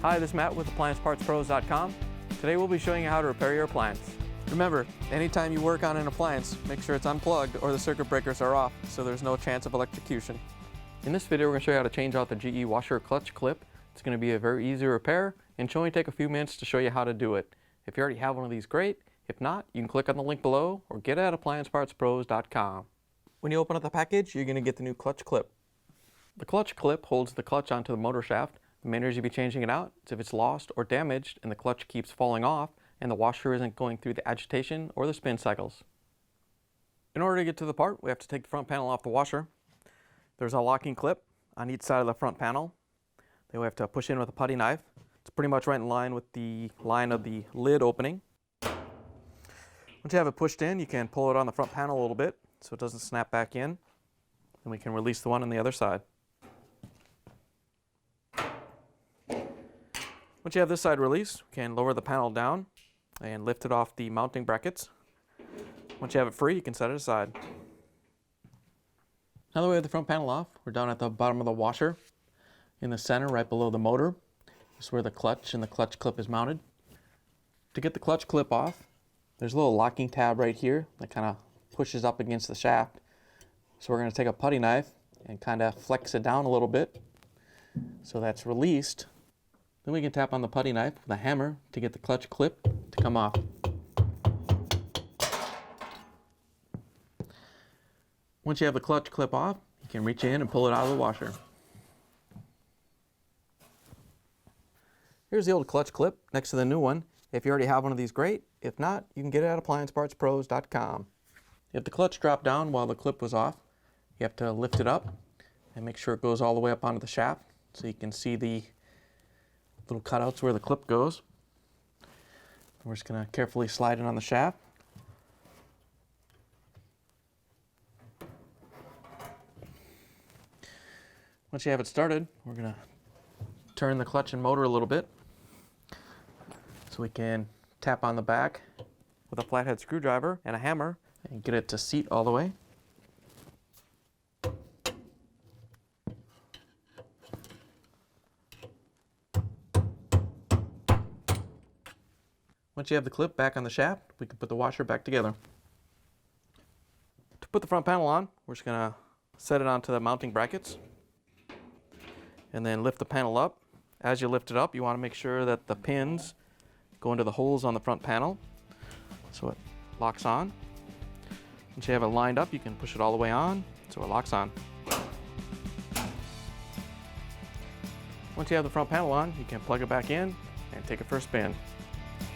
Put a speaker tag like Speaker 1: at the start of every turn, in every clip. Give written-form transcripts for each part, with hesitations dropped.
Speaker 1: Hi, this is Matt with AppliancePartsPros.com. Today we'll be showing you how to repair your appliance. Remember, anytime you work on an appliance, make sure it's unplugged or the circuit breakers are off so there's no chance of electrocution. In this video, we're going to show you how to change out the GE washer clutch clip. It's going to be a very easy repair and should only take a few minutes to show you how to do it. If you already have one of these, great. If not, you can click on the link below or get it at AppliancePartsPros.com. When you open up the package, you're going to get the new clutch clip. The clutch clip holds the clutch onto the motor shaft. The main reason you'll be changing it out is if it's lost or damaged and the clutch keeps falling off and the washer isn't going through the agitation or the spin cycles. In order to get to the part, we have to take the front panel off the washer. There's a locking clip on each side of the front panel. Then we have to push in with a putty knife. It's pretty much right in line with the line of the lid opening. Once you have it pushed in, you can pull it on the front panel a little bit so it doesn't snap back in. And we can release the one on the other side. Once you have this side released, we can lower the panel down and lift it off the mounting brackets. Once you have it free, you can set it aside. Now that we have the front panel off, we're down at the bottom of the washer. In the center, right below the motor, is where the clutch and the clutch clip is mounted. To get the clutch clip off, there's a little locking tab right here that kind of pushes up against the shaft. So we're going to take a putty knife and kind of flex it down a little bit so that's released. Then we can tap on the putty knife with a hammer to get the clutch clip to come off. Once you have the clutch clip off, you can reach in and pull it out of the washer. Here's the old clutch clip next to the new one. If you already have one of these, great. If not, you can get it at AppliancePartsPros.com. If the clutch dropped down while the clip was off, you have to lift it up and make sure it goes all the way up onto the shaft so you can see the little cutouts where the clip goes. We're just going to carefully slide it on the shaft. Once you have it started, we're going to turn the clutch and motor a little bit so we can tap on the back with a flathead screwdriver and a hammer and get it to seat all the way. Once you have the clip back on the shaft, we can put the washer back together. To put the front panel on, we're just going to set it onto the mounting brackets and then lift the panel up. As you lift it up, you want to make sure that the pins go into the holes on the front panel so it locks on. Once you have it lined up, you can push it all the way on so it locks on. Once you have the front panel on, you can plug it back in and take it for a spin.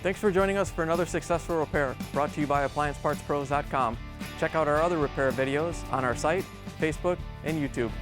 Speaker 1: Thanks for joining us for another successful repair brought to you by AppliancePartsPros.com. Check out our other repair videos on our site, Facebook, and YouTube.